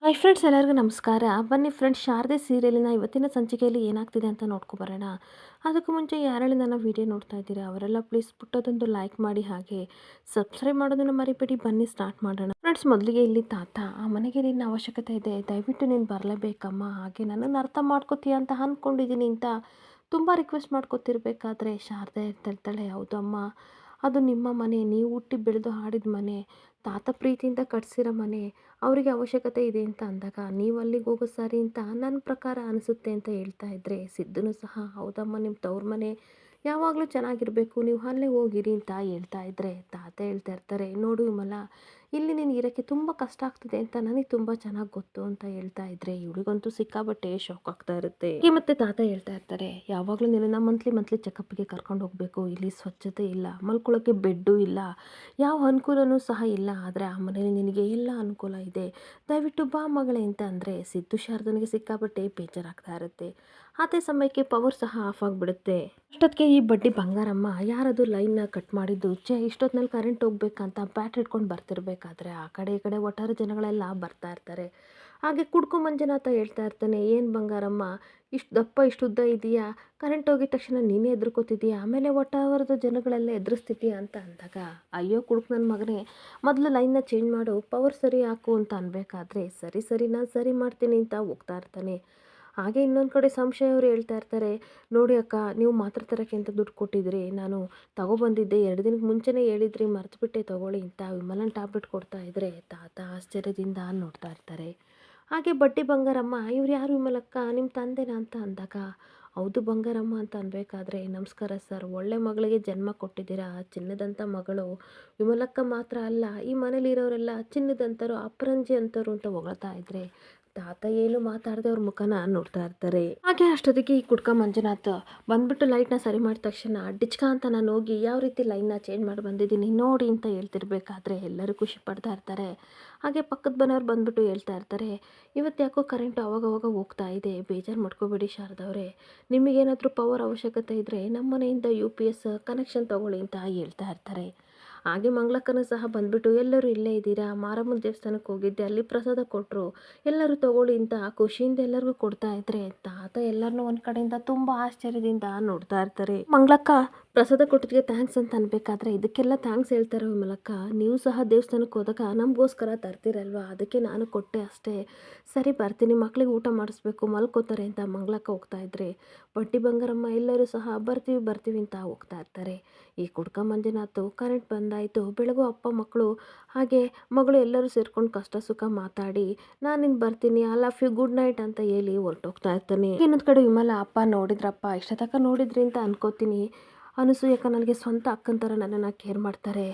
Hi friends, ಎಲ್ಲರಿಗೂ ನಮಸ್ಕಾರ. ಬನ್ನಿ ಫ್ರೆಂಡ್ಸ್, ಶಾರದೆ ಸೀರಿಯಲಿನ ಇವತ್ತಿನ ಸಂಚಿಕೆಯಲ್ಲಿ ಏನಾಗ್ತಿದೆ ಅಂತ ನೋಡ್ಕೊಬರೋಣ. ಅದಕ್ಕೂ ಮುಂಚೆ ಯಾರೆಲ್ಲ ನನ್ನ ವಿಡಿಯೋ ನೋಡ್ತಾ ಇದ್ದೀರಾ ಅವರೆಲ್ಲ ಪ್ಲೀಸ್ ಪುಟ್ಟದೊಂದು ಲೈಕ್ ಮಾಡಿ, ಹಾಗೆ ಸಬ್ಸ್ಕ್ರೈಬ್ ಮಾಡೋದನ್ನು ಮರಿಬೇಡಿ. ಬನ್ನಿ ಸ್ಟಾರ್ಟ್ ಮಾಡೋಣ. ಫ್ರೆಂಡ್ಸ್, ಮೊದಲಿಗೆ ಇಲ್ಲಿ ತಾತ, ಆ ಮನೆಗೆ ನಿನ್ನ ಅವಶ್ಯಕತೆ ಇದೆ, ದಯವಿಟ್ಟು ನೀನು ಬರಲೇಬೇಕಮ್ಮ, ಹಾಗೆ ನನ್ನನ್ನು ಅರ್ಥ ಮಾಡ್ಕೋತೀಯ ಅಂತ ಅಂದ್ಕೊಂಡಿದ್ದೀನಿ ಅಂತ ತುಂಬ ರಿಕ್ವೆಸ್ಟ್ ಮಾಡ್ಕೊತಿರ್ಬೇಕಾದ್ರೆ ಶಾರದೆ ಹೇಳ್ತಾಳೆ, ಹೌದು ಅಮ್ಮ, ಅದು ನಿಮ್ಮ ಮನೆ, ನೀವು ಹುಟ್ಟಿ ಬೆಳೆದು ಆಡಿದ ಮನೆ, ತಾತ ಪ್ರೀತಿಯಿಂದ ಕಟ್ಸಿರೋ ಮನೆ, ಅವರಿಗೆ ಅವಶ್ಯಕತೆ ಇದೆ ಅಂತ ಅಂದಾಗ ನೀವು ಅಲ್ಲಿಗೆ ಹೋಗೋ ಸರಿ ಅಂತ ನನ್ನ ಪ್ರಕಾರ ಅನಿಸುತ್ತೆ ಅಂತ ಹೇಳ್ತಾ ಇದ್ರೆ, ಸಿದ್ಧನು ಸಹ ಹೌದಮ್ಮ, ನಿಮ್ಮ ತವ್ರ ಮನೆ ಯಾವಾಗಲೂ ಚೆನ್ನಾಗಿರಬೇಕು, ನೀವು ಅಲ್ಲೇ ಹೋಗಿರಿ ಅಂತ ಹೇಳ್ತಾ ಇದ್ರೆ ತಾತ ಹೇಳ್ತಾ ಇರ್ತಾರೆ, ನೋಡು ವಿಮಲ, ಇಲ್ಲಿ ನೀನು ಇರೋಕ್ಕೆ ತುಂಬ ಕಷ್ಟ ಆಗ್ತಿದೆ ಅಂತ ನನಗೆ ತುಂಬ ಚೆನ್ನಾಗಿ ಗೊತ್ತು ಅಂತ ಹೇಳ್ತಾ ಇದ್ರೆ ಇವಳಿಗಂತೂ ಸಿಕ್ಕಾಬಟ್ಟೆ ಶಾಕ್ ಆಗ್ತಾ ಇರುತ್ತೆ. ಹೀಗೆ ಮತ್ತೆ ತಾತ ಹೇಳ್ತಾ ಇರ್ತಾರೆ, ಯಾವಾಗಲೂ ನಿನ್ನ ಮಂತ್ಲಿ ಚೆಕಪ್ಗೆ ಕರ್ಕೊಂಡು ಹೋಗಬೇಕು, ಇಲ್ಲಿ ಸ್ವಚ್ಛತೆ ಇಲ್ಲ, ಮಲ್ಕೊಳ್ಳೋಕ್ಕೆ ಬೆಡ್ಡು ಇಲ್ಲ, ಯಾವ ಅನುಕೂಲನೂ ಸಹ ಇಲ್ಲ, ಆದರೆ ಆ ಮನೇಲಿ ನಿನಗೆ ಎಲ್ಲ ಅನುಕೂಲ ಇದೆ, ದಯವಿಟ್ಟು ಬಾ ಮಗಳೇ ಅಂತ ಅಂದರೆ ಸಿದ್ದು ಶಾರದನಿಗೆ ಸಿಕ್ಕಾಬಟ್ಟೆ ಬೇಜಾರಾಗ್ತಾ ಇರುತ್ತೆ. ಅದೇ ಸಮಯಕ್ಕೆ ಪವರ್ ಸಹ ಆಫ್ ಆಗಿಬಿಡುತ್ತೆ. ಅಷ್ಟೊತ್ತಿಗೆ ಈ ಬಡ್ಡಿ ಬಂಗಾರಮ್ಮ ಯಾರದು ಲೈನ್ನ ಕಟ್ ಮಾಡಿದ್ದು, ಇಷ್ಟೊತ್ತಿನಲ್ಲಿ ಕರೆಂಟ್ ಹೋಗ್ಬೇಕಂತ ಬ್ಯಾಟ್ ಇಟ್ಕೊಂಡು ಬರ್ತಿರ್ಬೇಕಾದ್ರೆ ಆ ಕಡೆ ಈ ಕಡೆ ಒಟ್ಟಾರೆ ಜನಗಳೆಲ್ಲ ಬರ್ತಾ ಇರ್ತಾರೆ. ಹಾಗೆ ಕುಡ್ಕು ಮಂಜುನಾಥ ಹೇಳ್ತಾ ಇರ್ತಾನೆ, ಏನು ಬಂಗಾರಮ್ಮ, ಇಷ್ಟು ದಪ್ಪ ಇಷ್ಟು ಉದ್ದ ಇದೆಯಾ, ಕರೆಂಟ್ ಹೋಗಿದ ತಕ್ಷಣ ನೀನೇ ಎದ್ರುಕೋತಿದ್ದೀಯಾ, ಆಮೇಲೆ ಒಟ್ಟಾವರದ ಜನಗಳೆಲ್ಲ ಎದುರಿಸ್ತಿದ್ದೀಯಾ ಅಂತ ಅಂದಾಗ, ಅಯ್ಯೋ ಕುಡ್ಕು ನನ್ನ ಮಗನೇ, ಮೊದಲು ಲೈನ್ನ ಚೇಂಜ್ ಮಾಡು, ಪವರ್ ಸರಿ ಹಾಕು ಅಂತ ಅನ್ಬೇಕಾದ್ರೆ ಸರಿ ನಾನು ಸರಿ ಮಾಡ್ತೀನಿ ಅಂತ ಹೋಗ್ತಾ ಇರ್ತಾನೆ. ಹಾಗೆ ಇನ್ನೊಂದು ಕಡೆ ಸಂಶಯ ಅವರು ಹೇಳ್ತಾ ಇರ್ತಾರೆ, ನೋಡಿ ಅಕ್ಕ, ನೀವು ಮಾತ್ರೆ ತರೋಕ್ಕೆ ಅಂತ ದುಡ್ಡು ಕೊಟ್ಟಿದ್ರಿ, ನಾನು ತಗೊಬಂದಿದ್ದೆ, 2 ದಿನಕ್ಕೆ ಮುಂಚೆನೇ ಹೇಳಿದ್ರಿ, ಮರ್ತುಬಿಟ್ಟೆ ತಗೊಳ್ಳಿ ಅಂತ ವಿಮಲನ್ ಟ್ಯಾಬ್ಲೆಟ್ ಕೊಡ್ತಾ ಇದ್ರೆ ತಾತ ಆಶ್ಚರ್ಯದಿಂದ ನೋಡ್ತಾ ಇರ್ತಾರೆ. ಹಾಗೆ ಬಡ್ಡಿ ಬಂಗಾರಮ್ಮ, ಇವ್ರು ಯಾರು ವಿಮಲಕ್ಕ, ನಿಮ್ಮ ತಂದೆನಾ ಅಂತ ಅಂದಾಗ, ಹೌದು ಬಂಗಾರಮ್ಮ ಅಂತ ಅನ್ಬೇಕಾದ್ರೆ, ನಮಸ್ಕಾರ ಸರ್, ಒಳ್ಳೆ ಮಗಳಿಗೆ ಜನ್ಮ ಕೊಟ್ಟಿದ್ದೀರಾ, ಚಿನ್ನದಂಥ ಮಗಳು, ವಿಮಲಕ್ಕ ಮಾತ್ರ ಅಲ್ಲ, ಈ ಮನೇಲಿರೋರೆಲ್ಲ ಚಿನ್ನದಂತರು, ಅಪರಂಜಿ ಅಂತರು ಅಂತ ಹೊಗಳ್ತಾ ಇದ್ರೆ ತಾತ ಏನು ಮಾತಾಡದೆ ಅವ್ರ ಮುಖನ ನೋಡ್ತಾ ಇರ್ತಾರೆ. ಹಾಗೆ ಅಷ್ಟೊತ್ತಿಗೆ ಈ ಕುಡ್ಕ ಮಂಜುನಾಥ್ ಬಂದ್ಬಿಟ್ಟು ಲೈಟ್ನ ಸರಿ ಮಾಡಿದ ತಕ್ಷಣ ಡಿಚ್ಕ ಅಂತ ನಾನು ಹೋಗಿ ಯಾವ ರೀತಿ ಲೈನ್ನ ಚೇಂಜ್ ಮಾಡಿ ಬಂದಿದ್ದೀನಿ ನೋಡಿ ಅಂತ ಹೇಳ್ತಿರ್ಬೇಕಾದ್ರೆ ಎಲ್ಲರೂ ಖುಷಿ ಪಡ್ತಾ ಇರ್ತಾರೆ. ಹಾಗೆ ಪಕ್ಕದ ಮನೆಯವ್ರು ಬಂದ್ಬಿಟ್ಟು ಹೇಳ್ತಾ ಇರ್ತಾರೆ, ಇವತ್ತು ಯಾಕೋ ಕರೆಂಟು ಅವಾಗವಾಗ ಹೋಗ್ತಾ ಇದೆ, ಬೇಜಾರು ಮಾಡ್ಕೋಬೇಡಿ ಶಾರದವ್ರೆ, ನಿಮಗೇನಾದರೂ ಪವರ್ ಅವಶ್ಯಕತೆ ಇದ್ದರೆ ನಮ್ಮ ಮನೆಯಿಂದ UPS ಕನೆಕ್ಷನ್ ತೊಗೊಳ್ಳಿ ಅಂತ ಹೇಳ್ತಾ ಇರ್ತಾರೆ. ಹಾಗೆ ಮಂಗಳಕ್ಕನೂ ಸಹ ಬಂದ್ಬಿಟ್ಟು, ಎಲ್ಲರೂ ಇಲ್ಲೇ ಇದ್ದೀರಾ, ಮಾರಮ್ಮನ ದೇವಸ್ಥಾನಕ್ಕೆ ಹೋಗಿದ್ದೆ, ಅಲ್ಲಿ ಪ್ರಸಾದ ಕೊಟ್ಟರು, ಎಲ್ಲರೂ ತಗೊಳ್ಳಿ ಅಂತ ಖುಷಿಯಿಂದ ಎಲ್ಲರಿಗೂ ಕೊಡ್ತಾ ಇದ್ರೆ ತಾತ ಎಲ್ಲರನ್ನೂ ಒಂದು ಕಡೆಯಿಂದ ತುಂಬ ಆಶ್ಚರ್ಯದಿಂದ ನೋಡ್ತಾ ಇರ್ತಾರೆ. ಮಂಗಳಕ್ಕ ಪ್ರಸಾದ ಕೊಟ್ಟಿದ್ದಕ್ಕೆ ಥ್ಯಾಂಕ್ಸ್ ಅಂತ ಅನ್ಬೇಕಾದ್ರೆ, ಇದಕ್ಕೆಲ್ಲ ಥ್ಯಾಂಕ್ಸ್ ಹೇಳ್ತಾರೆ ವಿಮಲಕ್ಕ, ನೀವು ಸಹ ದೇವಸ್ಥಾನಕ್ಕೆ ಹೋದಾಗ ನಮಗೋಸ್ಕರ ತರ್ತೀರಲ್ವ, ಅದಕ್ಕೆ ನಾನು ಕೊಟ್ಟೆ ಅಷ್ಟೇ, ಸರಿ ಬರ್ತೀನಿ, ಮಕ್ಳಿಗೆ ಊಟ ಮಾಡಿಸ್ಬೇಕು, ಮಲ್ಕೋತಾರೆ ಅಂತ ಮಂಗಳಕ್ಕ ಹೋಗ್ತಾ ಇದ್ರೆ ಬಡ್ಡಿ ಬಂಗಾರಮ್ಮ ಎಲ್ಲರೂ ಸಹ ಬರ್ತೀವಿ ಅಂತ ಹೋಗ್ತಾ ಇರ್ತಾರೆ. ಈ ಕುಡ್ಕ ಮಂಜುನಾಥ್ ಕರೆಂಟ್ ಬಂದಾಯಿತು, ಬೆಳಗು ಅಪ್ಪ ಮಕ್ಕಳು ಹಾಗೆ ಮಗಳು ಎಲ್ಲರೂ ಸೇರ್ಕೊಂಡು ಕಷ್ಟ ಸುಖ ಮಾತಾಡಿ, ನಾನು ಇನ್ನು ಬರ್ತೀನಿ, I love you, good night ಅಂತ ಹೇಳಿ ಹೊರಟೋಗ್ತಾ ಇರ್ತಾನೆ. ಇನ್ನೊಂದು ಕಡೆ ವಿಮಲ, ಅಪ್ಪ ನೋಡಿದ್ರಪ್ಪ, ಇಷ್ಟತಕ್ಕ ನೋಡಿದ್ರಿ ಅಂತ ಅನ್ಕೋತೀನಿ, ಅನಸೂಯಕ್ಕ ನನಗೆ ಸ್ವಂತ ಅಕ್ಕನ ಥರ ನನ್ನನ್ನು ಕೇರ್ ಮಾಡ್ತಾರೆ,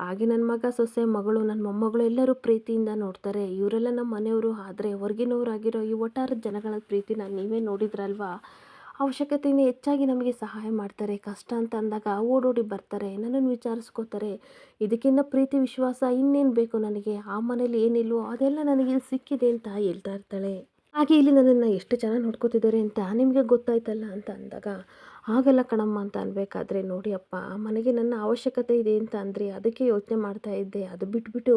ಹಾಗೆ ನನ್ನ ಮಗ ಸೊಸೆ ಮಗಳು ನನ್ನ ಮೊಮ್ಮಗಳು ಎಲ್ಲರೂ ಪ್ರೀತಿಯಿಂದ ನೋಡ್ತಾರೆ, ಇವರೆಲ್ಲ ನಮ್ಮ ಮನೆಯವರು, ಆದರೆ ಹೊರಗಿನವರಾಗಿರೋ ಈ ಒಟ್ಟಾರದ ಜನಗಳ ಪ್ರೀತಿನ ನೀವೇ ನೋಡಿದ್ರಲ್ವಾ, ಅವಶ್ಯಕತೆಯಿಂದ ಹೆಚ್ಚಾಗಿ ನಮಗೆ ಸಹಾಯ ಮಾಡ್ತಾರೆ, ಕಷ್ಟ ಅಂತ ಅಂದಾಗ ಓಡೋಡಿ ಬರ್ತಾರೆ, ನನ್ನನ್ನು ವಿಚಾರಿಸ್ಕೋತಾರೆ, ಇದಕ್ಕಿಂತ ಪ್ರೀತಿ ವಿಶ್ವಾಸ ಇನ್ನೇನು ಬೇಕು ನನಗೆ, ಆ ಮನೇಲಿ ಏನಿಲ್ವೋ ಅದೆಲ್ಲ ನನಗೆ ಇಲ್ಲಿ ಸಿಕ್ಕಿದೆ ಅಂತ ಹೇಳ್ತಾ ಇರ್ತಾಳೆ. ಹಾಗೆ ಇಲ್ಲಿ ನನ್ನನ್ನು ಎಷ್ಟು ಚೆನ್ನಾಗಿ ನೋಡ್ಕೋತಿದ್ದಾರೆ ಅಂತ ನಿಮಗೆ ಗೊತ್ತಾಯ್ತಲ್ಲ ಅಂತ ಅಂದಾಗ, ಹಾಗಲ್ಲ ಕಣಮ್ಮ ಅಂತ ಅನ್ಬೇಕಾದ್ರೆ, ನೋಡಿ ಅಪ್ಪ, ಆ ಮನೆಗೆ ನನ್ನ ಅವಶ್ಯಕತೆ ಇದೆ ಅಂತ ಅಂದರೆ ಅದಕ್ಕೆ ಯೋಚನೆ ಮಾಡ್ತಾ ಇದ್ದೆ, ಅದು ಬಿಟ್ಬಿಟ್ಟು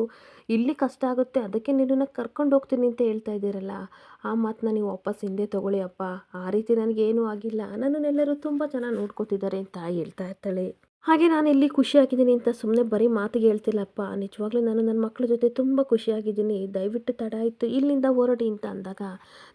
ಇಲ್ಲಿ ಕಷ್ಟ ಆಗುತ್ತೆ ಅದಕ್ಕೆ ನಿನ್ನನ್ನು ಕರ್ಕೊಂಡು ಹೋಗ್ತೀನಿ ಅಂತ ಹೇಳ್ತಾ ಇದ್ದೀರಲ್ಲ, ಆ ಮಾತನ್ನ ನೀವು ವಾಪಸ್ ಹಿಂದೆ ತೊಗೊಳ್ಳಿ ಅಪ್ಪ, ಆ ರೀತಿ ನನಗೇನೂ ಆಗಿಲ್ಲ, ನನ್ನನ್ನೆಲ್ಲರೂ ತುಂಬ ಚೆನ್ನಾಗಿ ನೋಡ್ಕೋತಿದ್ದಾರೆ ಅಂತ ಹೇಳ್ತಾ ಇರ್ತಾಳೆ. ಹಾಗೆ ನಾನು ಇಲ್ಲಿ ಖುಷಿಯಾಗಿದ್ದೀನಿ ಅಂತ ಸುಮ್ಮನೆ ಬರೀ ಮಾತಿಗೆ ಹೇಳ್ತಿಲ್ಲಪ್ಪ, ನಿಜವಾಗ್ಲೂ ನಾನು ನನ್ನ ಮಕ್ಕಳ ಜೊತೆ ತುಂಬ ಖುಷಿಯಾಗಿದ್ದೀನಿ, ದಯವಿಟ್ಟು ತಡ ಆಯಿತು, ಇಲ್ಲಿಂದ ಹೊರಡಿ ಅಂತ ಅಂದಾಗ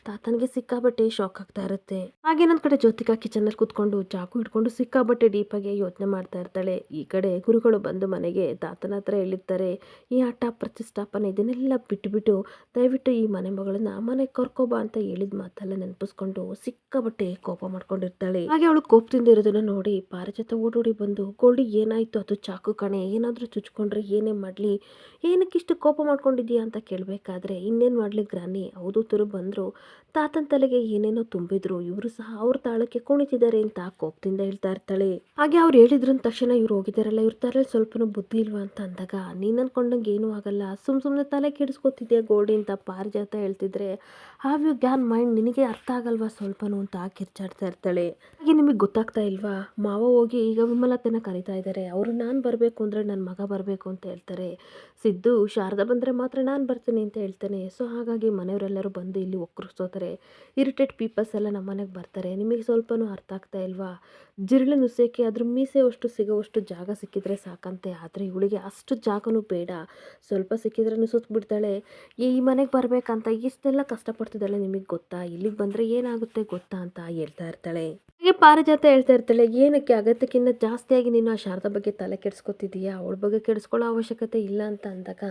ತಾತನಿಗೆ ಸಿಕ್ಕಾಬಟ್ಟೆ ಶಾಕ್ ಆಗ್ತಾ ಇರುತ್ತೆ. ಹಾಗೆ ನನ್ನ ಕಡೆ ಜ್ಯೋತಿಕಾ ಕಿಚನಲ್ಲಿ ಕೂತ್ಕೊಂಡು ಚಾಕು ಹಿಡ್ಕೊಂಡು ಸಿಕ್ಕಾಬಟ್ಟೆ ಡೀಪಾಗಿ ಯೋಚನೆ ಮಾಡ್ತಾ ಇರ್ತಾಳೆ. ಈ ಕಡೆ ಗುರುಗಳು ಬಂದು ಮನೆಗೆ ತಾತನ ಹತ್ರ ಹೇಳಿರ್ತಾರೆ, ಈ ಹಠ ಪ್ರತಿಷ್ಠಾಪನೆ ಇದನ್ನೆಲ್ಲ ಬಿಟ್ಟುಬಿಟ್ಟು ದಯವಿಟ್ಟು ಈ ಮನೆ ಮಗಳನ್ನ ಮನೆಗೆ ಕರ್ಕೋಬಾ ಅಂತ ಹೇಳಿದ ಮಾತೆಲ್ಲ ನೆನಪಿಸ್ಕೊಂಡು ಸಿಕ್ಕಾಬಟ್ಟೆ ಕೋಪ ಮಾಡ್ಕೊಂಡಿರ್ತಾಳೆ. ಹಾಗೆ ಅವಳು ಕೋಪದಿಂದ ಇರೋದನ್ನ ನೋಡಿ ಪಾರಿಜಾತ ಓಡೋಡಿ ಬಂದು, ಗೋಲ್ಡಿ ಏನಾಯ್ತು, ಅದು ಚಾಕು ಕಣೆ, ಏನಾದರೂ ಚುಚ್ಕೊಂಡ್ರೆ ಏನೇ ಮಾಡಲಿ, ಏನಕ್ಕಿಷ್ಟು ಕೋಪ ಮಾಡ್ಕೊಂಡಿದ್ಯಾ ಅಂತ ಕೇಳಬೇಕಾದ್ರೆ, ಇನ್ನೇನು ಮಾಡಲಿ ಗ್ರಾನಿ, ಹೌದು ತುರು ಬಂದರು, ತಾತನ ತಲೆಗೆ ಏನೇನೋ ತುಂಬಿದ್ರು, ಇವರು ಸಹ ಅವ್ರ ತಾಳಕ್ಕೆ ಕುಣಿತಿದ್ದಾರೆ ಅಂತ ಕೋಪದಿಂದ ಹೇಳ್ತಾ ಇರ್ತಾಳೆ. ಹಾಗೆ ಅವ್ರು ಹೇಳಿದ್ರು ಅಂದ ತಕ್ಷಣ ಇವ್ರು ಹೋಗಿದ್ದಾರಲ್ಲ, ಇವ್ರ ತಲೆಯಲ್ಲಿ ಸ್ವಲ್ಪನೂ ಬುದ್ಧಿ ಇಲ್ವಾ ಅಂತ ಅಂದಾಗ, ನೀನು ಅನ್ಕೊಂಡಂಗೆ ಏನೂ ಆಗಲ್ಲ, ಸುಮ್ಮನೆ ತಲೆ ಕೆಡಿಸ್ಕೊತಿದ್ಯಾ ಗೋಲ್ಡಿ ಅಂತ ಪಾರಿಜಾತ ಹೇಳ್ತಿದ್ರೆ, ಹ್ಯಾವ್ ಯು ಗ್ಯಾನ್ ಮೈಂಡ್, ನಿನಗೆ ಅರ್ಥ ಆಗಲ್ವಾ ಸ್ವಲ್ಪನೂ ಅಂತ ಕಿರ್ಚಾಡ್ತಾ ಇರ್ತಾಳೆ. ಹಾಗೆ ನಿಮಗೆ ಗೊತ್ತಾಗ್ತಾ ಇಲ್ವಾ, ಮಾವ ಹೋಗಿ ಈಗ ವಿಮಲತೆನ ಕರಿತಾ ಇದ್ದಾರೆ. ಅವರು ನಾನು ಬರಬೇಕು ಅಂದರೆ ನನ್ನ ಮಗ ಬರಬೇಕು ಅಂತ ಹೇಳ್ತಾರೆ. ಸಿದ್ದು ಶಾರದಾ ಬಂದರೆ ಮಾತ್ರ ನಾನು ಬರ್ತೀನಿ ಅಂತ ಹೇಳ್ತಾನೆ. ಸೊ ಹಾಗಾಗಿ ಮನೆಯವರೆಲ್ಲರೂ ಬಂದು ಇಲ್ಲಿ ಒಕ್ಕರಿಸ್ಕೋತಾರೆ. ಇರಿಟೇಟ್ ಪೀಪಲ್ಸ್ ಎಲ್ಲ ನಮ್ಮ ಮನೆಗೆ ಬರ್ತಾರೆ. ನಿಮಗೆ ಸ್ವಲ್ಪನೂ ಅರ್ಥ ಆಗ್ತಾ ಇಲ್ವಾ? ಜಿರಳೆ ನುಸೋಕ್ಕೆ ಅದ್ರ ಮೀಸೆಯಷ್ಟು ಸಿಗೋವಷ್ಟು ಜಾಗ ಸಿಕ್ಕಿದ್ರೆ ಸಾಕಂತೆ. ಆದರೆ ಇವಳಿಗೆ ಅಷ್ಟು ಜಾಗನೂ ಬೇಡ. ಸ್ವಲ್ಪ ಸಿಕ್ಕಿದ್ರೆ ನುಸುತ್ ಬಿಡ್ತಾಳೆ. ಈ ಮನೆಗೆ ಬರಬೇಕಂತ ಇಷ್ಟೆಲ್ಲ ಕಷ್ಟಪಡ್ತಿದ್ದಾಳೆ ನಿಮಗೆ ಗೊತ್ತಾ? ಇಲ್ಲಿಗೆ ಬಂದರೆ ಏನಾಗುತ್ತೆ ಗೊತ್ತಾ ಅಂತ ಹೇಳ್ತಾ ಇರ್ತಾಳೆ. ಹಾಗೆ ಪಾರಿಜಾತ ಹೇಳ್ತಾ ಇರ್ತಾಳೆ, ಏನಕ್ಕೆ ಅಗತ್ಯಕ್ಕಿಂತ ಜಾಸ್ತಿಯಾಗಿ ನೀನು ಆ ಶಾರದಾ ಬಗ್ಗೆ ತಲೆ ಕೆಡಿಸ್ಕೊತಿದ್ದೀಯಾ? ಅವಳ ಬಗ್ಗೆ ಕೆಡಿಸ್ಕೊಳ್ಳೋ ಅವಶ್ಯಕತೆ ಇಲ್ಲ ಅಂತ ಅಂದಾಗ,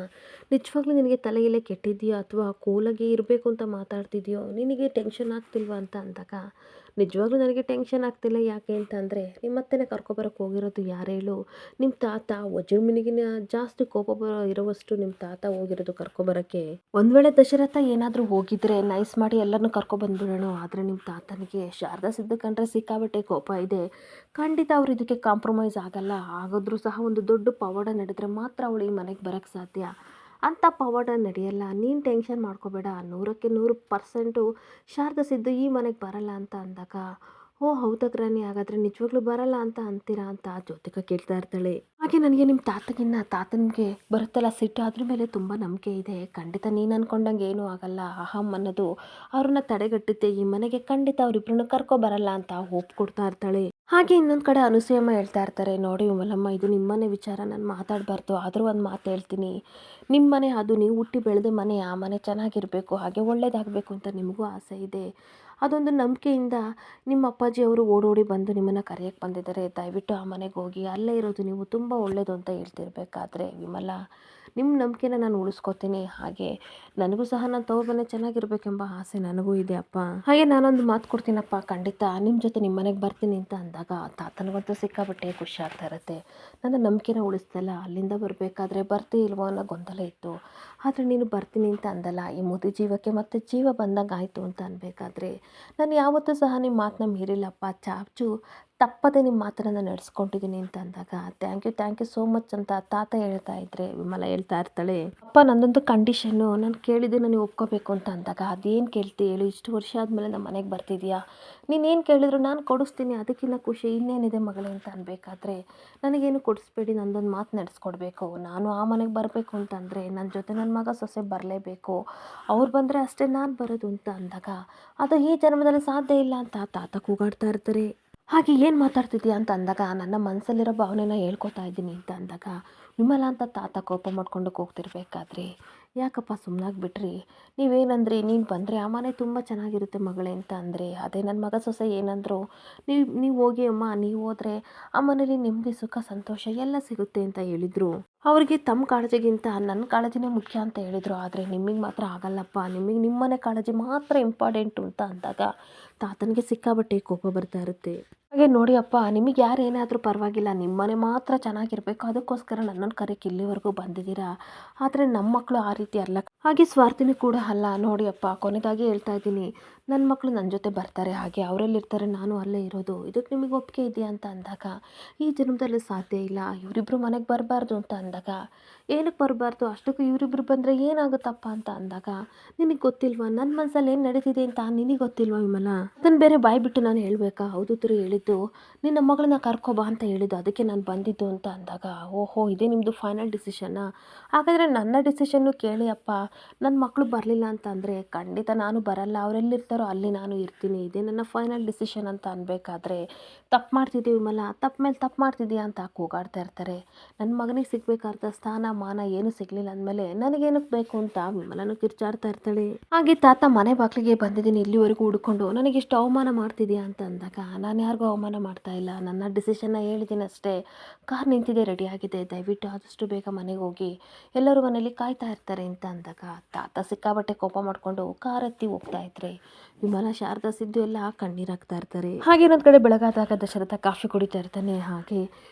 ನಿಜವಾಗ್ಲೂ ನಿನಗೆ ತಲೆಯಲ್ಲೇ ಕೆಟ್ಟಿದೆಯೋ ಅಥವಾ ಕೂಲಾಗಿ ಇರಬೇಕು ಅಂತ ಮಾತಾಡ್ತಿದೆಯೋ? ನಿನಗೆ ಟೆನ್ಷನ್ ಆಗ್ತಿಲ್ವಾ ಅಂತ ಅಂದಾಗ, ನಿಜವಾಗ್ಲೂ ನನಗೆ ಟೆನ್ಷನ್ ಆಗ್ತಿಲ್ಲ. ಯಾಕೆ ಅಂತಂದರೆ ನಿಮ್ಮ ಅತ್ತೆನ ಕರ್ಕೊಬರಕ್ಕೆ ಹೋಗಿರೋದು ಯಾರು ಹೇಳು? ನಿಮ್ಮ ತಾತ ವಜ್ರಮಿನಿಗಿನ ಜಾಸ್ತಿ ಕೋಪ ಇರುವಷ್ಟು ನಿಮ್ಮ ತಾತ ಹೋಗಿರೋದು ಕರ್ಕೊಬರೋಕ್ಕೆ. ಒಂದು ವೇಳೆ ದಶರಥ ಏನಾದರೂ ಹೋಗಿದ್ರೆ ನೈಸ್ ಮಾಡಿ ಎಲ್ಲರನ್ನೂ ಕರ್ಕೊಬಂದ್ಬಿಡೋಣ. ಆದರೆ ನಿಮ್ಮ ತಾತನಿಗೆ ಶಾರದಾ ಸಿದ್ದು ಕಂಡ್ರೆ ಸಿಕ್ಕಾಬಟ್ಟೆ ಕೋಪ ಇದೆ. ಖಂಡಿತ ಅವ್ರು ಇದಕ್ಕೆ ಕಾಂಪ್ರಮೈಸ್ ಆಗಲ್ಲ. ಆಗಿದ್ರೂ ಸಹ ಒಂದು ದೊಡ್ಡ ಪವಾಡ ನಡೆದ್ರೆ ಮಾತ್ರ ಅವಳು ಈ ಮನೆಗೆ ಬರೋಕ್ಕೆ ಸಾಧ್ಯ. ಅಂಥ ಪವಾಡ ನಡೆಯಲ್ಲ. ನೀನು ಟೆನ್ಷನ್ ಮಾಡ್ಕೋಬೇಡ. 100ಕ್ಕೆ 100% ಶಾರದಾ ಸಿದ್ದು ಈ ಮನೆಗೆ ಬರಲ್ಲ ಅಂತ ಅಂದಾಗ, ಓ ಹೌದಾ ಗ್ರಾನಿ, ಹಾಗಾದರೆ ನಿಜವಾಗ್ಲೂ ಬರಲ್ಲ ಅಂತ ಅಂತೀರಾ ಅಂತ ಜ್ಯೋತಿಕಾ ಕೇಳ್ತಾ ಇರ್ತಾಳೆ. ಹಾಗೆ ನನಗೆ ನಿಮ್ಮ ತಾತನಿಗೆ ಬರುತ್ತಲ್ಲ ಸಿಟ್ಟು, ಅದ್ರ ಮೇಲೆ ತುಂಬ ನಂಬಿಕೆ ಇದೆ. ಖಂಡಿತ ನೀನು ಅಂದ್ಕೊಂಡಂಗೆ ಏನೂ ಆಗಲ್ಲ. ಅಹಂ ಅನ್ನೋದು ಅವ್ರನ್ನ ತಡೆಗಟ್ಟುತ್ತೆ. ಈ ಮನೆಗೆ ಖಂಡಿತ ಅವರಿಬ್ಬರನ್ನ ಕರ್ಕೊಬರಲ್ಲ ಅಂತ ಹೋಪ್ ಕೊಡ್ತಾ ಇರ್ತಾಳೆ. ಹಾಗೆ ಇನ್ನೊಂದು ಕಡೆ ಅನಸೂಯಮ್ಮ ಹೇಳ್ತಾ ಇರ್ತಾರೆ, ನೋಡಿ ವಿಮಲಮ್ಮ, ಇದು ನಿಮ್ಮನೆ ವಿಚಾರ, ನಾನು ಮಾತಾಡಬಾರ್ದು. ಆದರೂ ಒಂದು ಮಾತು ಹೇಳ್ತೀನಿ. ನಿಮ್ಮನೆ, ಅದು ನೀವು ಹುಟ್ಟಿ ಬೆಳೆದ ಮನೆ. ಆ ಮನೆ ಚೆನ್ನಾಗಿರಬೇಕು, ಹಾಗೆ ಒಳ್ಳೇದಾಗಬೇಕು ಅಂತ ನಿಮಗೂ ಆಸೆ ಇದೆ. ಅದೊಂದು ನಂಬಿಕೆಯಿಂದ ನಿಮ್ಮ ಅಪ್ಪಾಜಿಯವರು ಓಡೋಡಿ ಬಂದು ನಿಮ್ಮನ್ನು ಕರೆಯೋಕ್ಕೆ ಬಂದಿದ್ದಾರೆ. ದಯವಿಟ್ಟು ಆ ಮನೆಗೆ ಹೋಗಿ, ಅಲ್ಲೇ ಇರೋದು ನೀವು ತುಂಬ ಒಳ್ಳೆಯದು ಅಂತ ಹೇಳ್ತಿರ್ಬೇಕಾದ್ರೆ, ವಿಮಲ ನಿಮ್ಮ ನಂಬಿಕೆನ ನಾನು ಉಳಿಸ್ಕೊತೀನಿ. ಹಾಗೆ ನನಗೂ ಸಹ ನನ್ನ ತವ್ರ ಮನೆ ಚೆನ್ನಾಗಿರ್ಬೇಕೆಂಬ ಆಸೆ ನನಗೂ ಇದೆ ಅಪ್ಪ. ಹಾಗೆ ನಾನೊಂದು ಮಾತು ಕೊಡ್ತೀನಪ್ಪ, ಖಂಡಿತ ನಿಮ್ಮ ಜೊತೆ ನಿಮ್ಮ ಮನೆಗೆ ಬರ್ತೀನಿ ಅಂತ ಅಂದಾಗ ತಾತನಿಗಂತೂ ಸಿಕ್ಕಾಬಟ್ಟೆ ಖುಷಿ ಆಗ್ತಾ ಇರುತ್ತೆ. ನನ್ನ ನಂಬಿಕೆನ ಉಳಿಸ್ತಲ್ಲ. ಅಲ್ಲಿಂದ ಬರಬೇಕಾದ್ರೆ ಬರ್ತೀ ಇಲ್ವೋ ಅನ್ನೋ ಗೊಂದಲ ಇತ್ತು. ಆದರೆ ನೀನು ಬರ್ತೀನಿ ಅಂತ ಅಂದಲ್ಲ. ಈ ಮುದಿ ಜೀವಕ್ಕೆ ಮತ್ತೆ ಜೀವ ಬಂದಂಗೆ ಆಯಿತು ಅಂತ ಅನ್ಬೇಕಾದ್ರೆ, ನಾನು ಯಾವತ್ತೂ ಸಹ ನಿಮ್ಮ ಮಾತನ್ನ ಮೀರಿಲ್ಲಪ್ಪ. ಚಾಚು ತಪ್ಪದೆ ನಿಮ್ಮ ಮಾತನ್ನು ನಡೆಸ್ಕೊಂಡಿದ್ದೀನಿ ಅಂತ ಅಂದಾಗ, ಥ್ಯಾಂಕ್ ಯು ಸೋ ಮಚ್ ಅಂತ ತಾತ ಹೇಳ್ತಾ ಇದ್ರೆ ವಿಮಲ ಹೇಳ್ತಾ ಇರ್ತಾಳೆ, ಅಪ್ಪ ನನ್ನದೊಂದು ಕಂಡೀಷನ್ನು, ನಾನು ಕೇಳಿದ್ದನ್ನು ನೀವು ಒಪ್ಕೋಬೇಕು ಅಂತ ಅಂದಾಗ, ಅದೇನು ಕೇಳ್ತಿ ಹೇಳು? ಇಷ್ಟು ವರ್ಷ ಆದಮೇಲೆ ನಮ್ಮ ಮನೆಗೆ ಬರ್ತಿದ್ಯಾ, ನೀನೇನು ಕೇಳಿದ್ರು ನಾನು ಕೊಡಿಸ್ತೀನಿ, ಅದಕ್ಕಿಂತ ಖುಷಿ ಇನ್ನೇನಿದೆ ಮಗಳೇ ಅಂತ ಅನ್ಬೇಕಾದ್ರೆ, ನನಗೇನು ಕೊಡಿಸ್ಬೇಡಿ, ನಂದೊಂದು ಮಾತು ನಡೆಸ್ಕೊಡ್ಬೇಕು. ನಾನು ಆ ಮನೆಗೆ ಬರಬೇಕು ಅಂತಂದರೆ ನನ್ನ ಜೊತೆ ನನ್ನ ಮಗ ಸೊಸೆ ಬರಲೇಬೇಕು. ಅವ್ರು ಬಂದರೆ ಅಷ್ಟೇ ನಾನು ಬರೋದು ಅಂತ ಅಂದಾಗ, ಅದು ಈ ಜನ್ಮದಲ್ಲಿ ಸಾಧ್ಯ ಇಲ್ಲ ಅಂತ ತಾತ ಕೂಗಾಡ್ತಾ ಇರ್ತಾರೆ. ಹಾಗೆ ಏನು ಮಾತಾಡ್ತಿದ್ದೀಯ ಅಂತ ಅಂದಾಗ, ನನ್ನ ಮನಸ್ಸಲ್ಲಿರೋ ಭಾವನೆನ ಹೇಳ್ಕೊತಾ ಇದ್ದೀನಿ ಅಂತ ಅಂದಾಗ, ವಿಮಲ ಅಂತ ತಾತ ಕೋಪ ಮಾಡ್ಕೊಂಡು ಹೋಗ್ತಿರ್ಬೇಕಾದ್ರೆ, ಯಾಕಪ್ಪ ಸುಮ್ಮನಾಗ್ಬಿಟ್ರಿ? ನೀವೇನಂದ್ರಿ, ನೀನು ಬಂದರೆ ಆ ಮನೆ ತುಂಬ ಚೆನ್ನಾಗಿರುತ್ತೆ ಮಗಳೇ ಅಂತ ಅಂದರೆ, ಅದೇ ನನ್ನ ಮಗ ಸೊಸೆ ಏನಂದ್ರು, ನೀವು ಹೋಗಿ ಅಮ್ಮ, ನೀವು ಹೋದರೆ ಆ ಮನೇಲಿ ನೆಮ್ಮದಿ ಸುಖ ಸಂತೋಷ ಎಲ್ಲ ಸಿಗುತ್ತೆ ಅಂತ ಹೇಳಿದರು. ಅವರಿಗೆ ತಮ್ಮ ಕಾಳಜಿಗಿಂತ ನನ್ನ ಕಾಳಜಿನೇ ಮುಖ್ಯ ಅಂತ ಹೇಳಿದರು. ಆದರೆ ನಿಮಗೆ ಮಾತ್ರ ಆಗಲ್ಲಪ್ಪ, ನಿಮಗೆ ನಿಮ್ಮನೆ ಕಾಳಜಿ ಮಾತ್ರ ಇಂಪಾರ್ಟೆಂಟು ಅಂತ ಅಂದಾಗ ತಾತನಿಗೆ ಸಿಕ್ಕಾಬಟ್ಟೆ ಕೋಪ ಬರ್ತಾ ಇರುತ್ತೆ. ಹಾಗೆ ನೋಡಿ ಅಪ್ಪ, ನಿಮಗೆ ಯಾರು ಏನಾದರೂ ಪರವಾಗಿಲ್ಲ, ನಿಮ್ಮನೆ ಮಾತ್ರ ಚೆನ್ನಾಗಿರಬೇಕು, ಅದಕ್ಕೋಸ್ಕರ ನನ್ನನ್ನು ಕರೆಕ್ಕೆ ಇಲ್ಲಿವರೆಗೂ ಬಂದಿದ್ದೀರಾ. ಆದರೆ ನಮ್ಮ ಮಕ್ಕಳು ಆ ರೀತಿ ಅಲ್ಲ, ಹಾಗೆ ಸ್ವಾರ್ಥಿನೂ ಕೂಡ ಅಲ್ಲ. ನೋಡಿ ಅಪ್ಪ, ಕೊನೆಯದಾಗಿ ಹೇಳ್ತಾ ಇದ್ದೀನಿ, ನನ್ನ ಮಕ್ಕಳು ನನ್ನ ಜೊತೆ ಬರ್ತಾರೆ, ಹಾಗೆ ಅವರೆಲ್ಲಿರ್ತಾರೆ ನಾನು ಅಲ್ಲೇ ಇರೋದು. ಇದಕ್ಕೆ ನಿಮಗೆ ಒಪ್ಪಿಗೆ ಇದೆಯಾ ಅಂತ ಅಂದಾಗ, ಈ ಜನ್ಮದಲ್ಲಿ ಸಾಧ್ಯ ಇಲ್ಲ, ಇವರಿಬ್ಬರು ಮನೆಗೆ ಬರಬಾರ್ದು ಅಂತ ಅಂದಾಗ, ಏನಕ್ಕೆ ಬರಬಾರ್ದು, ಅಷ್ಟಕ್ಕೂ ಇವರಿಬ್ಬರು ಬಂದರೆ ಏನಾಗುತ್ತಪ್ಪ ಅಂತ ಅಂದಾಗ, ನಿನಗೆ ಗೊತ್ತಿಲ್ವಾ ನನ್ನ ಮನಸ್ಸಲ್ಲಿ ಏನು ನಡೀತಿದೆ ಅಂತ? ನಿನಗೆ ಗೊತ್ತಿಲ್ವಾ ವಿಮಲ? ಅದನ್ನು ಬೇರೆ ಬಾಯಿ ಬಿಟ್ಟು ನಾನು ಹೇಳಬೇಕಾ? ಹೌದು ತಿರು ಹೇಳಿದ್ದು, ನಿನ್ನ ಮಗಳನ್ನ ಕರ್ಕೊಬಾ ಅಂತ ಹೇಳಿದ್ದು, ಅದಕ್ಕೆ ನಾನು ಬಂದಿದ್ದು ಅಂತ ಅಂದಾಗ, ಓಹೋ ಇದೇ ನಿಮ್ಮದು ಫೈನಲ್ ಡಿಸಿಷನ್ನಾ? ಹಾಗಾದರೆ ನನ್ನ ಡಿಸಿಷನ್ನು ಕೇಳಿ ಅಪ್ಪ. ನನ್ನ ಮಕ್ಕಳು ಬರಲಿಲ್ಲ ಅಂತಂದರೆ ಖಂಡಿತ ನಾನು ಬರಲ್ಲ, ಅವರೆಲ್ಲಿರ್ತಾರೋ ಅಲ್ಲಿ ನಾನು ಇರ್ತೀನಿ, ಇದೇ ನನ್ನ ಫೈನಲ್ ಡಿಸಿಷನ್ ಅಂತ ಅನ್ಬೇಕಾದ್ರೆ, ತಪ್ಪು ಮಾಡ್ತಿದ್ದೀವಿ ವಿಮಲ, ತಪ್ಪು ಮೇಲೆ ತಪ್ಪು ಮಾಡ್ತಿದ್ದೀಯಾ ಅಂತ ಕೂಗಾಡ್ತಾ ಇರ್ತಾರೆ. ನನ್ನ ಮಗನಿಗೆ ಸಿಗಬೇಕಾದ ಸ್ಥಾನ ಮಾನ ಏನು ಸಿಗಲಿಲ್ಲ ಅಂದಮೇಲೆ ನನಗೇನಕ್ಕೆ ಬೇಕು ಅಂತ ವಿಮಲನು ಕಿರ್ಚಾಡ್ತಾ ಇರ್ತಾಳೆ. ಹಾಗೆ ತಾತ ಮನೆ ಬಾಗಿಲಿಗೆ ಬಂದಿದ್ದೀನಿ ಇಲ್ಲಿವರೆಗೂ ಹುಡ್ಕೊಂಡು, ನನಗೆ ಇಷ್ಟು ಅವಮಾನ ಮಾಡ್ತಿದ್ಯಾ ಅಂತ ಅಂದಾಗ, ನಾನು ಯಾರಿಗೂ ಅವಮಾನ ಮಾಡ್ತಾ ಇಲ್ಲ, ನನ್ನ ಡಿಸಿಷನ್ನ ಹೇಳಿದ್ದೀನಿ ಅಷ್ಟೇ. ಕಾರ್ ನಿಂತಿದೆ, ರೆಡಿಯಾಗಿದೆ, ದಯವಿಟ್ಟು ಆದಷ್ಟು ಬೇಗ ಮನೆಗೆ ಹೋಗಿ, ಎಲ್ಲರೂ ಮನೇಲಿ ಕಾಯ್ತಾ ಇರ್ತಾರೆ ಅಂತ ಅಂದಾಗ ತಾತ ಸಿಕ್ಕಾಬಟ್ಟೆ ಕೋಪ ಮಾಡಿಕೊಂಡು ಕಾರ್ ಹತ್ತಿ ಹೋಗ್ತಾ ಇದ್ರೆ ವಿಮಲ ಶಾರದಾ ಸಿದ್ದು ಎಲ್ಲ ಕಣ್ಣೀರಾಗ್ತಾ ಇರ್ತಾರೆ. ಹಾಗೆ ಇನ್ನೊಂದು ಕಡೆ ಬೆಳಗಾದಾಗ ದಶರಥ ಕಾಫಿ ಕುಡಿತಾ ಇರ್ತಾನೆ. ಹಾಗೆ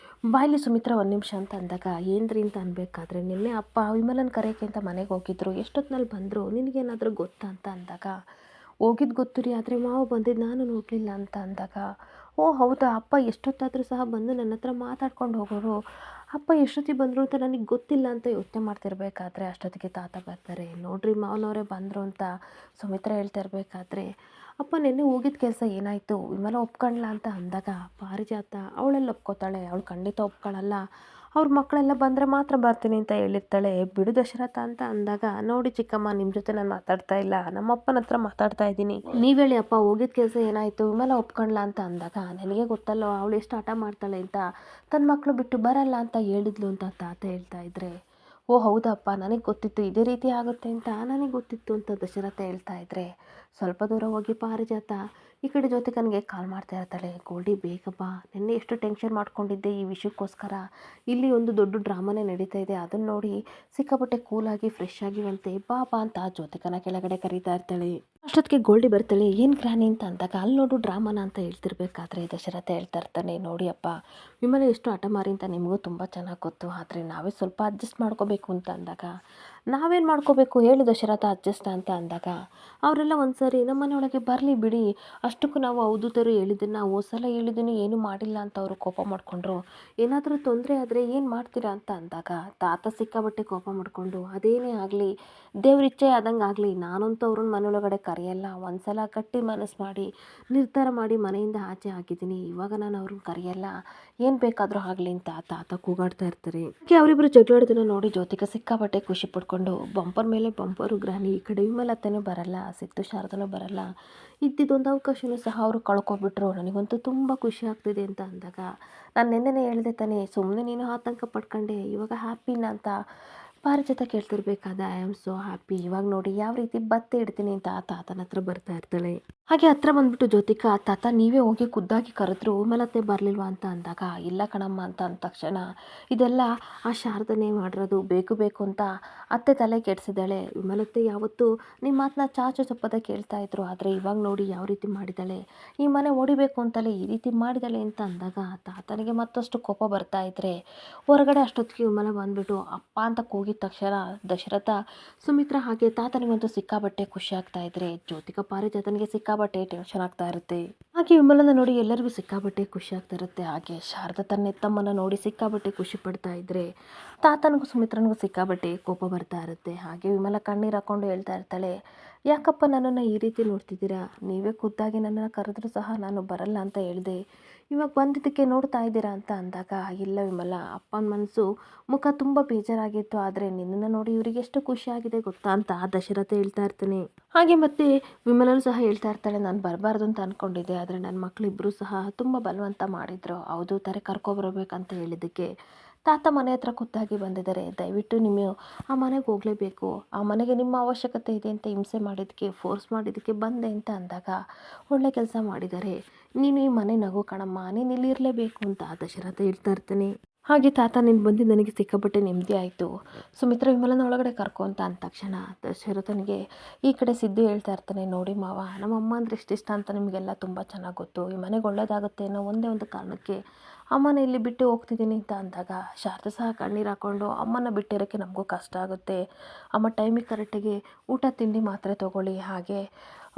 ಬಾಯ್ಲಿ ಸುಮಿತ್ರ ಒಂದು ನಿಮಿಷ ಅಂತ ಅಂದಾಗ, ಏನ್ರಿ ಅಂತ ಅನ್ಬೇಕಾದ್ರೆ, ನಿನ್ನೆ ಅಪ್ಪ ವಿಮಲನ ಕರೆಯೋಕ್ಕೆ ಅಂತ ಮನೆಗೆ ಹೋಗಿದ್ರು, ಎಷ್ಟೊತ್ತಿನಲ್ಲಿ ಬಂದರು, ನಿನಗೇನಾದರೂ ಗೊತ್ತಾ ಅಂತ ಅಂದಾಗ, ಹೋಗಿದ್ದು ಗೊತ್ತು ರೀ, ಆದರೆ ಮಾವ ಬಂದಿದ್ದು ನಾನು ನೋಡಲಿಲ್ಲ ಅಂತ ಅಂದಾಗ, ಓ ಹೌದಾ ಅಪ್ಪ ಎಷ್ಟೊತ್ತಾದರೂ ಸಹ ಬಂದು ನನ್ನ ಹತ್ರ ಮಾತಾಡ್ಕೊಂಡು ಹೋಗೋರು. ಅಪ್ಪ ಎಷ್ಟೊತ್ತಿಗೆ ಬಂದರು ಅಂತ ನನಗೆ ಗೊತ್ತಿಲ್ಲ ಅಂತ ಯೋಚನೆ ಮಾಡ್ತಿರ್ಬೇಕಾದ್ರೆ ಅಷ್ಟೊತ್ತಿಗೆ ತಾತ ಬರ್ತಾರೆ. ನೋಡ್ರಿ ಮಾವನವರೇ ಬಂದರು ಅಂತ ಸುಮಿತ್ರಾ ಹೇಳ್ತಾ ಇರಬೇಕಾದ್ರೆ, ಅಪ್ಪ ನೆನ್ನೆ ಹೋಗಿದ್ದ ಕೆಲಸ ಏನಾಯಿತು ವಿಮಲ ಒಪ್ಕೊಂಡ್ಲಾ ಅಂತ ಅಂದಾಗ ಪಾರಿಜಾತ ಅವಳೆಲ್ಲ ಒಪ್ಕೋತಾಳೆ, ಅವಳು ಖಂಡಿತ ಒಪ್ಕೊಳ್ಳಲ್ಲ, ಅವ್ರ ಮಕ್ಕಳೆಲ್ಲ ಬಂದರೆ ಮಾತ್ರ ಬರ್ತೀನಿ ಅಂತ ಹೇಳಿರ್ತಾಳೆ, ಬಿಡು ದಶರಥ ಅಂತ ಅಂದಾಗ, ನೋಡಿ ಚಿಕ್ಕಮ್ಮ ನಿಮ್ಮ ಜೊತೆ ನಾನು ಮಾತಾಡ್ತಾ ಇಲ್ಲ, ನಮ್ಮ ಅಪ್ಪನ ಹತ್ರ ಮಾತಾಡ್ತಾ ಇದ್ದೀನಿ, ನೀವು ಹೇಳಿ ಅಪ್ಪ ಹೋಗಿದ್ದ ಕೆಲಸ ಏನಾಯಿತು ವಿಮಲ ಒಪ್ಕೊಂಡ್ಲಾ ಅಂತ ಅಂದಾಗ, ನನಗೆ ಗೊತ್ತಲ್ಲೋ ಅವಳು ಎಷ್ಟು ಹಠ ಮಾಡ್ತಾಳೆ ಅಂತ, ತನ್ನ ಮಕ್ಕಳು ಬಿಟ್ಟು ಬರಲ್ಲ ಅಂತ ಹೇಳಿದ್ಲು ಅಂತ ತಾತ ಹೇಳ್ತಾ ಇದ್ರೆ, ಓ ಹೌದಪ್ಪ ನನಗೆ ಗೊತ್ತಿತ್ತು ಇದೇ ರೀತಿ ಆಗುತ್ತೆ ಅಂತ ನನಗೆ ಗೊತ್ತಿತ್ತು ಅಂತ ದಶರಥ ಹೇಳ್ತಾ ಇದ್ರೆ, ಸ್ವಲ್ಪ ದೂರ ಹೋಗಿ ಪಾರಿಜಾತ ಈ ಕಡೆ ಜ್ಯೋತಿಕನಿಗೆ ಕಾಲ್ ಮಾಡ್ತಾ ಇರ್ತಾಳೆ, ಗೋಲ್ಡಿ ಬೇಗ ಬಾ, ನಿನ್ನೆ ಎಷ್ಟು ಟೆನ್ಷನ್ ಮಾಡ್ಕೊಂಡಿದ್ದೆ ಈ ವಿಷಯಕ್ಕೋಸ್ಕರ, ಇಲ್ಲಿ ಒಂದು ದೊಡ್ಡ ಡ್ರಾಮಾನೇ ನಡೀತಾ ಇದೆ, ಅದನ್ನು ನೋಡಿ ಸಿಕ್ಕಾಪಟ್ಟೆ ಕೂಲಾಗಿ ಫ್ರೆಶ್ ಆಗಿವಂತೆ, ಬಾ ಬಾ ಅಂತ ಜ್ಯೋತಿಕನ ಕೆಳಗಡೆ ಕರೀತಾ ಇರ್ತಾಳೆ. ಅಷ್ಟೊತ್ತಿಗೆ ಗೋಲ್ಡಿ ಬರ್ತಾಳೆ, ಏನು ಗ್ರಾನಿ ಅಂತ ಅಂದಾಗ, ಅಲ್ಲಿ ನೋಡು ಡ್ರಾಮಾನ ಅಂತ ಹೇಳ್ತಿರ್ಬೇಕಾದ್ರೆ ದಶರಥ ಹೇಳ್ತಾ ಇರ್ತಾನೆ, ನೋಡಿ ಅಪ್ಪ ವಿಮಲ ಎಷ್ಟು ಹಠ ಮಾರಿ ಅಂತ ನಿಮಗೂ ತುಂಬ ಚೆನ್ನಾಗಿ ಗೊತ್ತು, ಆದರೆ ನಾವೇ ಸ್ವಲ್ಪ ಅಡ್ಜಸ್ಟ್ ಮಾಡ್ಕೋಬೇಕು ಅಂತ ಅಂದಾಗ, ನಾವೇನು ಮಾಡ್ಕೋಬೇಕು ಹೇಳು ದಶರಥ ಅಡ್ಜಸ್ಟ್ ಅಂತ ಅಂದಾಗ, ಅವರೆಲ್ಲ ಒಂದ್ಸರಿ ನಮ್ಮ ಮನೆಯೊಳಗೆ ಬರಲಿ ಬಿಡಿ, ಅಷ್ಟಕ್ಕೂ ನಾವು ಅವಧೂತರು ಹೇಳಿದ್ದನ್ನು ಹೋದ ಸಲ ಹೇಳಿದ್ದನ್ನು ಏನೂ ಮಾಡಿಲ್ಲ ಅಂತ ಅವರು ಕೋಪ ಮಾಡಿಕೊಂಡ್ರು, ಏನಾದರೂ ತೊಂದರೆ ಆದರೆ ಏನು ಮಾಡ್ತೀರಾ ಅಂತ ಅಂದಾಗ, ತಾತ ಸಿಕ್ಕಾಬಟ್ಟೆ ಕೋಪ ಮಾಡಿಕೊಂಡು, ಅದೇನೇ ಆಗಲಿ ದೇವ್ರ ಇಚ್ಛೆ ಆದಂಗೆ ಆಗಲಿ, ನಾನಂತೂ ಅವ್ರನ್ನ ಮನೆಯೊಳಗಡೆ ಕರೆಯಲ್ಲ, ಒಂದ್ಸಲ ಗಟ್ಟಿ ಮನಸ್ಸು ಮಾಡಿ ನಿರ್ಧಾರ ಮಾಡಿ ಮನೆಯಿಂದ ಆಚೆ ಹಾಕಿದ್ದೀನಿ, ಇವಾಗ ನಾನು ಅವ್ರನ್ನ ಕರೆಯಲ್ಲ, ಏನು ಬೇಕಾದರೂ ಆಗಲಿ ಅಂತ ತಾತ ಕೂಗಾಡ್ತಾ ಇರ್ತಾರೆ. ಅವರಿಬ್ಬರು ಜಗಳಾಡೋದನ್ನ ನೋಡಿ ಜ್ಯೋತಿಕ ಸಿಕ್ಕಾಪಟ್ಟೆ ಖುಷಿ ಪಡ್ಕೊಂಡು ಬಂಪರ್ ಮೇಲೆ ಬಂಪರು ಗ್ರಾನಿ, ಈ ಕಡೆ ವಿಮಲತ್ತೇನೂ ಬರಲ್ಲ, ಸಿಟ್ಟು ಶಾರದನೂ ಬರಲ್ಲ, ಇದ್ದಿದ್ದೊಂದು ಅವಕಾಶನೂ ಸಹ ಅವರು ಕಳ್ಕೊಬಿಟ್ರು, ನನಗಂತೂ ತುಂಬ ಖುಷಿ ಆಗ್ತಿದೆ ಅಂತ ಅಂದಾಗ, ನಾನು ನೆನ್ನೆನೇ ಹೇಳಿದೆ ತಾನೇ ಸುಮ್ಮನೆ ನೀನು ಆತಂಕ ಪಡ್ಕೊಂಡೆ, ಇವಾಗ ಹ್ಯಾಪಿನ ಅಂತ ಪಾರಿಜಾತ ಕೇಳ್ತಿರ್ಬೇಕಾದ, ಐ ಆಮ್ ಸೋ ಹ್ಯಾಪಿ, ಇವಾಗ ನೋಡಿ ಯಾವ ರೀತಿ ಬತ್ತೆ ಇಡ್ತೀನಿ ಅಂತ ತಾತನ ಹತ್ರ ಬರ್ತಾ ಇರ್ತಾಳೆ. ಹಾಗೆ ಹತ್ರ ಬಂದ್ಬಿಟ್ಟು ಜ್ಯೋತಿಕಾ, ತಾತ ನೀವೇ ಹೋಗಿ ಖುದ್ದಾಗಿ ಕರೆದ್ರು ವಿಮಲತ್ತೆ ಬರಲಿಲ್ವಾ ಅಂತ ಅಂದಾಗ, ಇಲ್ಲ ಕಣಮ್ಮ ಅಂತ ಅಂದ ತಕ್ಷಣ, ಇದೆಲ್ಲ ಆ ಶಾರದನೇ ಮಾಡಿರೋದು, ಬೇಕು ಬೇಕು ಅಂತ ಅತ್ತೆ ತಲೆ ಕೆಡಿಸಿದ್ದಾಳೆ, ವಿಮಲತ್ತೆ ಯಾವತ್ತೂ ನಿಮ್ಮ ಮಾತನ್ನ ಚಾಚು ಚಪ್ಪದ ಕೇಳ್ತಾ ಇದ್ರು, ಆದರೆ ಇವಾಗ ನೋಡಿ ಯಾವ ರೀತಿ ಮಾಡಿದ್ದಾಳೆ, ಈ ಮನೆ ಹೊಡಿಬೇಕು ಅಂತಲೇ ಈ ರೀತಿ ಮಾಡಿದ್ದಾಳೆ ಅಂತ ಅಂದಾಗ, ತಾತನಿಗೆ ಮತ್ತಷ್ಟು ಕೋಪ ಬರ್ತಾ ಇದ್ರೆ, ಹೊರಗಡೆ ಅಷ್ಟೊತ್ತಿಗೆ ವಿಮಲ ಬಂದ್ಬಿಟ್ಟು ಅಪ್ಪ ಅಂತ ಕೂಗಿದ ತಕ್ಷಣ ದಶರಥ ಸುಮಿತ್ರಾ ಹಾಗೆ ತಾತನಿಗಂತೂ ಸಿಕ್ಕಾಬಟ್ಟೆ ಖುಷಿ ಆಗ್ತಾ ಇದ್ರೆ, ಜ್ಯೋತಿಕ ಪಾರಿಜಾತನಿಗೆ ಸಿಕ್ಕಾಬಟ್ಟೆ ಟೆನ್ಷನ್ ಆಗ್ತಾ ಇರುತ್ತೆ. ಹಾಗೆ ವಿಮಲನ ನೋಡಿ ಎಲ್ಲರಿಗೂ ಸಿಕ್ಕಾಬಟ್ಟೆ ಖುಷಿ ಆಗ್ತಾ ಇರುತ್ತೆ. ಹಾಗೆ ಶಾರದಾ ತನ್ನ ಎತ್ತಮ್ಮನ ನೋಡಿ ಸಿಕ್ಕಾಬಟ್ಟೆ ಖುಷಿ ಪಡ್ತಾ ಇದ್ರೆ, ತಾತನಿಗೂ ಸುಮಿತ್ರನಿಗೂ ಸಿಕ್ಕಾಬಟ್ಟೆ ಕೋಪ ಬರ್ತಾ ಇರುತ್ತೆ. ಹಾಗೆ ವಿಮಲ ಕಣ್ಣೀರು ಹಾಕೊಂಡು ಹೇಳ್ತಾ ಇರ್ತಾಳೆ, ಯಾಕಪ್ಪ ನನ್ನನ್ನು ಈ ರೀತಿ ನೋಡ್ತಿದ್ದೀರಾ, ನೀವೇ ಖುದ್ದಾಗಿ ನನ್ನನ್ನು ಕರೆದ್ರೂ ಸಹ ನಾನು ಬರಲ್ಲ ಅಂತ ಹೇಳಿದೆ, ಇವಾಗ ಬಂದಿದ್ದಕ್ಕೆ ನೋಡ್ತಾ ಇದ್ದೀರಾ ಅಂತ ಅಂದಾಗ, ಇಲ್ಲ ವಿಮಲ ಅಪ್ಪನ ಮನಸ್ಸು ಮುಖ ತುಂಬ ಬೇಜಾರಾಗಿತ್ತು, ಆದರೆ ನಿನ್ನನ್ನು ನೋಡಿ ಇವರಿಗೆ ಎಷ್ಟು ಖುಷಿಯಾಗಿದೆ ಗೊತ್ತಾ ಅಂತ ದಶರಥ ಹೇಳ್ತಾ ಇರ್ತಾನೆ. ಹಾಗೆ ಮತ್ತೆ ವಿಮಲನು ಸಹ ಹೇಳ್ತಾ ಇರ್ತಾಳೆ, ನಾನು ಬರಬಾರ್ದು ಅಂತ ಅಂದ್ಕೊಂಡಿದ್ದೆ, ಆದರೆ ನನ್ನ ಮಕ್ಕಳಿಬ್ಬರು ಸಹ ತುಂಬ ಬಲವಂತ ಮಾಡಿದರು, ಹೌದು ತಾರೆ ಕರ್ಕೊಬರ್ಬೇಕಂತ ಹೇಳಿದ್ದಕ್ಕೆ ತಾತ ಮನೆ ಹತ್ರ ಖುದ್ದಾಗಿ ಬಂದಿದ್ದಾರೆ, ದಯವಿಟ್ಟು ನೀವು ಆ ಮನೆಗೆ ಹೋಗಲೇಬೇಕು, ಆ ಮನೆಗೆ ನಿಮ್ಮ ಅವಶ್ಯಕತೆ ಇದೆ ಅಂತ ಹಿಂಸೆ ಮಾಡಿದ್ದಕ್ಕೆ ಫೋರ್ಸ್ ಮಾಡಿದ್ದಕ್ಕೆ ಬಂದೆ ಅಂತ ಅಂದಾಗ, ಒಳ್ಳೆ ಕೆಲಸ ಮಾಡಿದ್ದಾರೆ, ನೀನು ಈ ಮನೆ ನಗು ಕಣಮ್ಮ, ನೀನು ಇಲ್ಲಿ ಇರಲೇಬೇಕು ಅಂತ ದಶರಥ ಹೇಳ್ತಾ ಇರ್ತಾನೆ. ಹಾಗೆ ತಾತ ನೀನು ಬಂದು ನನಗೆ ಸಿಕ್ಕಾಪಟ್ಟೆ ನೆಮ್ಮದಿ ಆಯಿತು, ಸುಮಿತ್ರ ವಿಮಲನ ಒಳಗಡೆ ಕರ್ಕೊ ಅಂತ ಅಂದ ತಕ್ಷಣ ದಶರಥನಿಗೆ ಈ ಕಡೆ ಸಿದ್ದು ಹೇಳ್ತಾ ಇರ್ತಾನೆ, ನೋಡಿ ಮಾವ ನಮ್ಮಮ್ಮ ಅಂದರೆ ಇಷ್ಟ ಅಂತ ನಿಮಗೆಲ್ಲ ತುಂಬ ಚೆನ್ನಾಗಿ ಗೊತ್ತು, ಈ ಮನೆಗೆ ಒಳ್ಳೇದಾಗುತ್ತೆ ಅನ್ನೋ ಒಂದೇ ಒಂದು ಕಾರಣಕ್ಕೆ ಅಮ್ಮನ ಇಲ್ಲಿ ಬಿಟ್ಟು ಹೋಗ್ತಿದ್ದೀನಿ ಅಂತ ಅಂದಾಗ, ಶಾರದಾ ಸಹ ಕಣ್ಣೀರು ಹಾಕ್ಕೊಂಡು, ಅಮ್ಮನ ಬಿಟ್ಟಿರೋಕ್ಕೆ ನಮಗೂ ಕಷ್ಟ ಆಗುತ್ತೆ, ಅಮ್ಮ ಟೈಮಿಗೆ ಕರೆಕ್ಟಾಗಿ ಊಟ ತಿಂಡಿ ಮಾತ್ರೆ ತೊಗೊಳ್ಳಿ, ಹಾಗೆ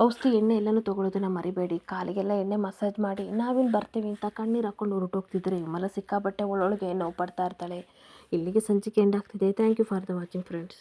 ಔಷಧಿ ಎಣ್ಣೆ ಎಲ್ಲನೂ ತೊಗೊಳ್ಳೋದನ್ನು ಮರಿಬೇಡಿ, ಕಾಲಿಗೆಲ್ಲ ಎಣ್ಣೆ ಮಸಾಜ್ ಮಾಡಿ ನಾವಿಲ್ಲಿ ಬರ್ತೀವಿ ಅಂತ ಕಣ್ಣೀರು ಹಾಕ್ಕೊಂಡು ಹೊರಟೋಗ್ತಿದ್ರೆ, ವಿಮಲ ಸಿಕ್ಕಾಬಟ್ಟೆ ಒಳೊಳಗೆ ನೋವು ಪಡ್ತಾ ಇರ್ತಾಳೆ. ಇಲ್ಲಿಗೆ ಸಂಚಿಕೆ ಎಂಡ್ ಆಗ್ತಿದೆ. Thank you for the watching friends.